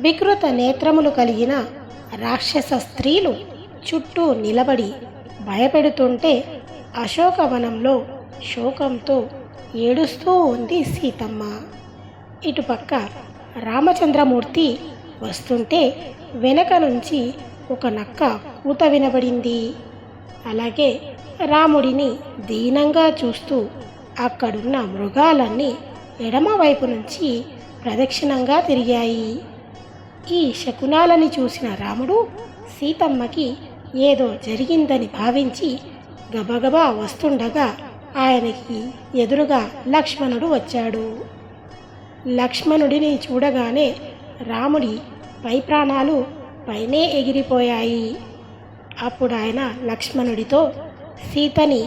వికృత నేత్రములు కలిగిన రాక్షస స్త్రీలు చుట్టూ నిలబడి భయపెడుతుంటే అశోకవనంలో శోకంతో ఏడుస్తూ ఉంది సీతమ్మ. ఇటుపక్క రామచంద్రమూర్తి వస్తుంటే వెనక నుంచి ఒక నక్క కూత వినబడింది. అలాగే రాముడిని దీనంగా చూస్తూ అక్కడున్న మృగాలన్నీ ఎడమవైపు నుంచి ప్రదక్షిణంగా తిరిగాయి. ఈ శకునాలని చూసిన రాముడు సీతమ్మకి ఏదో జరిగిందని భావించి గబగబా వస్తుండగా ఆయనకి ఎదురుగా లక్ష్మణుడు వచ్చాడు. లక్ష్మణుడిని చూడగానే రాముడి పై ప్రాణాలు పైనే ఎగిరిపోయాయి. అప్పుడు ఆయన లక్ష్మణుడితో, సీతని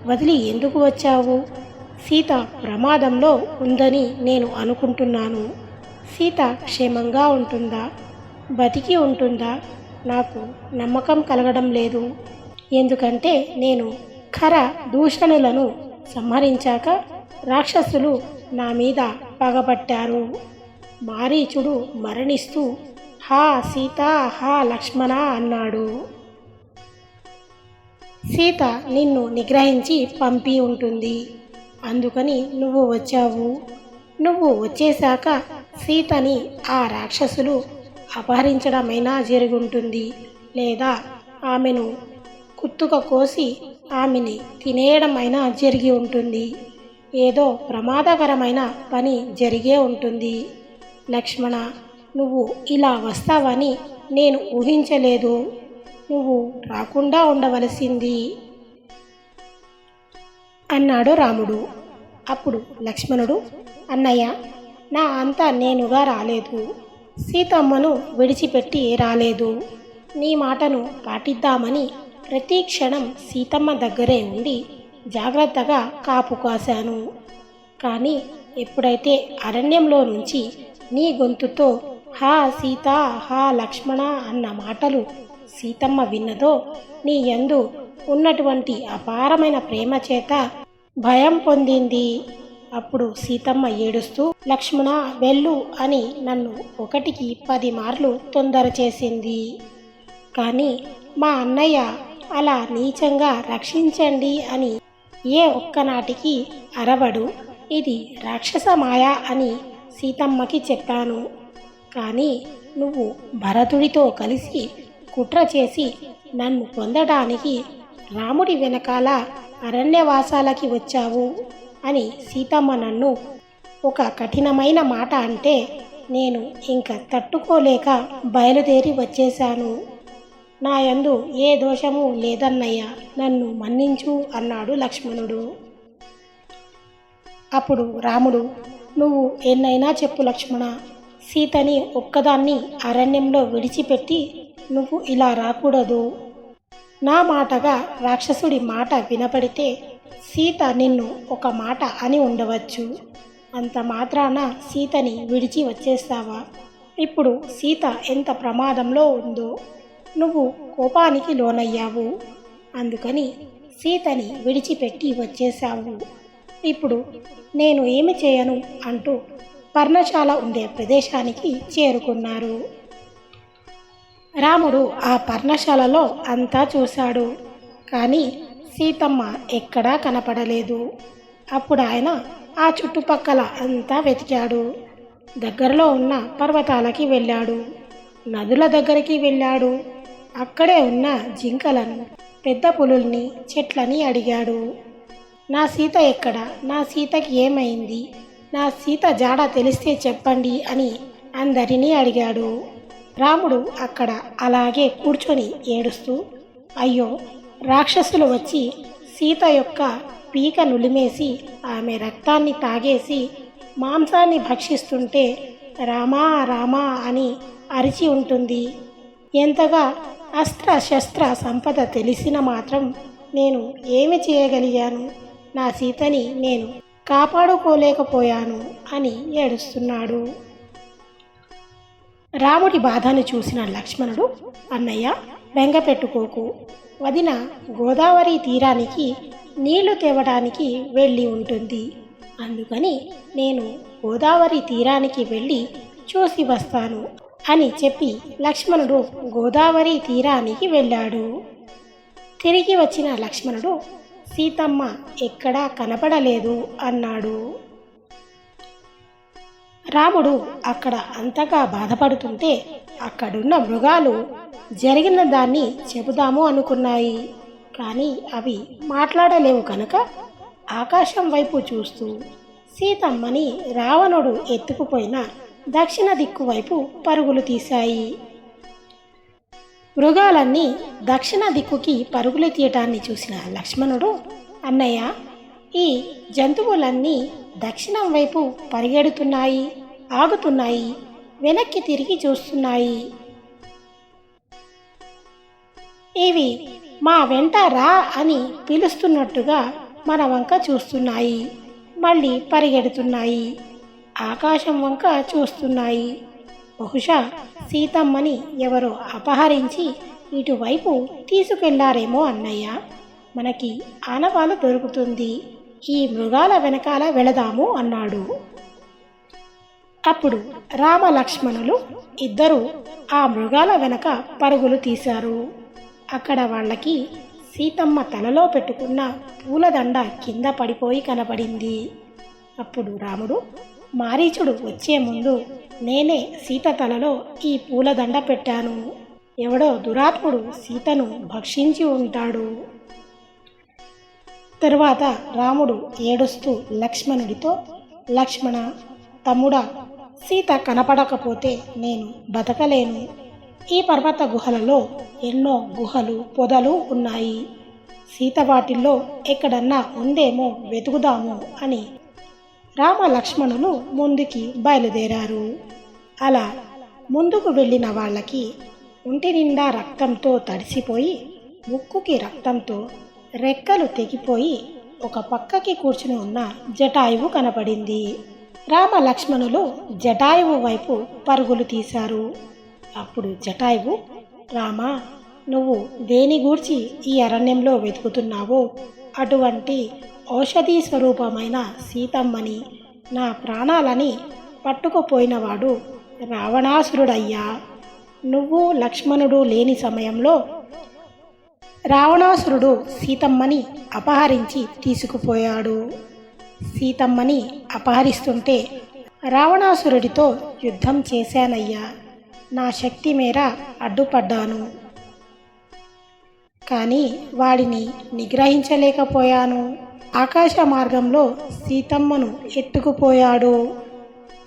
వదిలి ఎందుకు వచ్చావు? సీత ప్రమాదంలో ఉందని నేను అనుకుంటున్నాను. సీత క్షేమంగా ఉంటుందా, బతికి ఉంటుందా నాకు నమ్మకం కలగడం లేదు. ఎందుకంటే నేను ఖర దూషణులను సంహరించాక రాక్షసులు నా మీద పగబట్టారు. మారీచుడు మరణిస్తూ హా సీత, హా లక్ష్మణ అన్నాడు. సీత నిన్ను నిగ్రహించి పంపి ఉంటుంది. అందుకని నువ్వు వచ్చావు. నువ్వు వచ్చేశాక సీతని ఆ రాక్షసులు అపహరించడమైనా జరుగుంటుంది, లేదా ఆమెను కుత్తుక కోసి ఆమెని తినేయడమైనా జరిగి ఉంటుంది. ఏదో ప్రమాదకరమైన పని జరిగే ఉంటుంది. లక్ష్మణ, నువ్వు ఇలా వస్తావని నేను ఊహించలేదు. నువ్వు రాకుండా ఉండవలసింది అన్నాడు రాముడు. అప్పుడు లక్ష్మణుడు, అన్నయ్య, నా అంతా నేనుగా రాలేదు. సీతమ్మను విడిచిపెట్టి రాలేదు. నీ మాటను పాటిద్దామని ప్రతి క్షణం సీతమ్మ దగ్గరే ఉండి జాగ్రత్తగా కాపు కాశాను. కానీ ఎప్పుడైతే అరణ్యంలో నుంచి నీ గొంతుతో హా సీత, హా లక్ష్మణ అన్న మాటలు సీతమ్మ విన్నదో నీ యందు ఉన్నటువంటి అపారమైన ప్రేమ చేత భయం పొందింది. అప్పుడు సీతమ్మ ఏడుస్తూ, లక్ష్మణ వెళ్ళు అని నన్ను 1కి 10 మార్లు తొందర చేసింది. కానీ మా అన్నయ్య అలా నీచంగా రక్షించండి అని ఏ ఒక్కనాటికి అరవడు. ఇది రాక్షస మాయ అని సీతమ్మకి చెప్పాను. కానీ నువ్వు భరతుడితో కలిసి కుట్ర చేసి నన్ను పొందడానికి రాముడి వెనకాల అరణ్యవాసాలకి వచ్చావు అని సీతమ్మ నన్ను ఒక కఠినమైన మాట అంటే నేను ఇంకా తట్టుకోలేక బయలుదేరి వచ్చేశాను. నా యందు ఏ దోషము లేదన్నయ్య, నన్ను మన్నించు అన్నాడు లక్ష్మణుడు. అప్పుడు రాముడు, నువ్వు ఎన్నైనా చెప్పు లక్ష్మణ, సీతని ఒక్కదాన్ని అరణ్యంలో విడిచిపెట్టి నువ్వు ఇలా రాకూడదు. నా మాటగా రాక్షసుడి మాట వినపడితే సీత నిన్ను ఒక మాట అని ఉండవచ్చు. అంత మాత్రాన సీతని విడిచి వచ్చేస్తావా? ఇప్పుడు సీత ఎంత ప్రమాదంలో ఉందో నువ్వు కోపానికి లోనయ్యావు. అందుకని సీతని విడిచిపెట్టి వచ్చేశావు. ఇప్పుడు నేను ఏమి చేయను అంటూ పర్ణశాల ఉండే ప్రదేశానికి చేరుకున్నారు. రాముడు ఆ పర్ణశాలలో అంతా చూశాడు. కానీ సీతమ్మ ఎక్కడా కనపడలేదు. అప్పుడు ఆయన ఆ చుట్టుపక్కల అంతా వెతికాడు. దగ్గరలో ఉన్న పర్వతాలకి వెళ్ళాడు. నదుల దగ్గరికి వెళ్ళాడు. అక్కడే ఉన్న జింకలను, పెద్ద పులుల్ని, చెట్లని అడిగాడు. నా సీత ఎక్కడ? నా సీతకి ఏమైంది? నా సీత జాడ తెలిస్తే చెప్పండి అని అందరినీ అడిగాడు. రాముడు అక్కడ అలాగే కూర్చొని ఏడుస్తూ, అయ్యో, రాక్షసులు వచ్చి సీత యొక్క పీక నులిమేసి ఆమె రక్తాన్ని తాగేసి మాంసాన్ని భక్షిస్తుంటే రామా రామా అని అరిచి ఉంటుంది. ఎంతగా అస్త్ర శస్త్ర సంపద తెలిసిన మాత్రం నేను ఏమి చేయగలిగాను? నా సీతని నేను కాపాడుకోలేకపోయాను అని ఏడుస్తున్నాడు. రాముడి బాధను చూసిన లక్ష్మణుడు, అన్నయ్య బెంగ పెట్టుకోకు. వదిన గోదావరి తీరానికి నీళ్లు తేవడానికి వెళ్ళి ఉంటుంది. అందుకని నేను గోదావరి తీరానికి వెళ్ళి చూసి వస్తాను అని చెప్పి లక్ష్మణుడు గోదావరి తీరానికి వెళ్ళాడు. తిరిగి వచ్చిన లక్ష్మణుడు సీతమ్మ ఎక్కడా కనపడలేదు అన్నాడు. రాముడు అక్కడ అంతగా బాధపడుతుంటే అక్కడున్న మృగాలు జరిగిన దాన్ని చెబుదాము అనుకున్నాయి. కానీ అవి మాట్లాడలేవు కనుక ఆకాశం వైపు చూస్తూ సీతమ్మని రావణుడు ఎత్తుకుపోయిన దక్షిణ దిక్కు వైపు పరుగులు తీశాయి. మృగాలన్నీ దక్షిణ దిక్కుకి పరుగులు తీయటాన్ని చూసిన లక్ష్మణుడు, అన్నయ్య, ఈ జంతువులన్నీ దక్షిణం వైపు పరిగెడుతున్నాయి, ఆగుతున్నాయి, వెనక్కి తిరిగి చూస్తున్నాయి. ఇవి మా వెంట రా అని పిలుస్తున్నట్టుగా మన వంక చూస్తున్నాయి, మళ్ళీ పరిగెడుతున్నాయి, ఆకాశం వంక చూస్తున్నాయి. బహుశా సీతమ్మని ఎవరో అపహరించి ఇటువైపు తీసుకెళ్లారేమో అన్నయ్య. మనకి ఆనవాలు దొరుకుతుంది, ఈ మృగాల వెనకాల వెళదాము అన్నాడు. అప్పుడు రామ లక్ష్మణులు ఇద్దరు ఆ మృగాల వెనక పరుగులు తీశారు. అక్కడ వాళ్ళకి సీతమ్మ తలలో పెట్టుకున్న పూలదండ కింద పడిపోయి కనపడింది. అప్పుడు రాముడు, మారీచుడు వచ్చే ముందు నేనే సీత తలలో ఈ పూలదండ పెట్టాను. ఎవడో దురాత్ముడు సీతను భక్షించి ఉంటాడు. తరువాత రాముడు ఏడుస్తూ లక్ష్మణుడితో, లక్ష్మణ, తమ్ముడా, సీత కనపడకపోతే నేను బతకలేను. ఈ పర్వత గుహలలో ఎన్నో గుహలు, పొదలు ఉన్నాయి. సీత వాటిల్లో ఎక్కడన్నా ఉందేమో వెతుకుదాము అని రామ లక్ష్మణులు ముందుకి బయలుదేరారు. అలా ముందుకు వెళ్ళిన వాళ్ళకి ఒంటి నిండా రక్తంతో తడిసిపోయి, ముక్కుకి రక్తంతో రెక్కలు తెగిపోయి ఒక పక్కకి కూర్చుని ఉన్న జటాయువు కనపడింది. రామ లక్ష్మణులు జటాయువు వైపు పరుగులు తీశారు. అప్పుడు జటాయువు, రామా, నువ్వు దేని గూర్చి ఈ అరణ్యంలో వెతుకుతున్నావో అటువంటి ఔషధీ స్వరూపమైన సీతమ్మని, నా ప్రాణాలని పట్టుకుపోయినవాడు రావణాసురుడయ్యా. నువ్వు లక్ష్మణుడు లేని సమయంలో రావణాసురుడు సీతమ్మని అపహరించి తీసుకుపోయాడు. సీతమ్మని అపహరిస్తుంటే రావణాసురుడితో యుద్ధం చేశానయ్యా. నా శక్తి మేర అడ్డుపడ్డాను, కానీ వాడిని నిగ్రహించలేకపోయాను. ఆకాశ మార్గంలో సీతమ్మను ఎత్తుకుపోయాడు.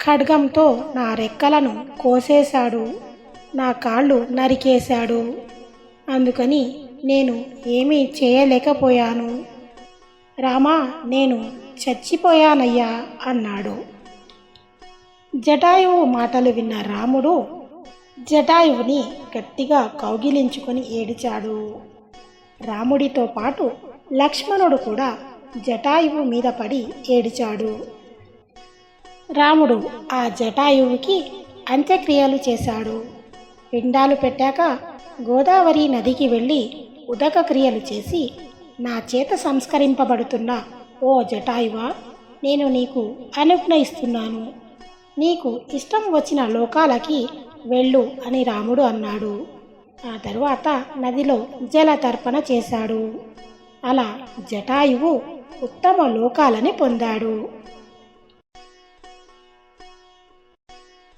ఖడ్గంతో నా రెక్కలను కోసేశాడు, నా కాళ్ళు నరికేశాడు. అందుకని నేను ఏమీ చేయలేకపోయాను. రామా, నేను చచ్చిపోయానయ్యా అన్నాడు. జటాయువు మాటలు విన్న రాముడు జటాయువుని గట్టిగా కౌగిలించుకొని ఏడిచాడు. రాముడితో పాటు లక్ష్మణుడు కూడా జటాయువు మీద పడి ఏడిచాడు. రాముడు ఆ జటాయువుకి అంత్యక్రియలు చేశాడు. పిండాలు పెట్టాక గోదావరి నదికి వెళ్ళి ఉదక క్రియలు చేసి, నా చేత సంస్కరింపబడుతున్న ఓ జటాయువా, నేను నీకు అనుజ్ఞ ఇస్తున్నాను. నీకు ఇష్టం వచ్చిన లోకాలకి వెళ్ళు అని రాముడు అన్నాడు. ఆ తరువాత నదిలో జలతర్పణ చేశాడు. అలా జటాయువు ఉత్తమ లోకాలని పొందాడు.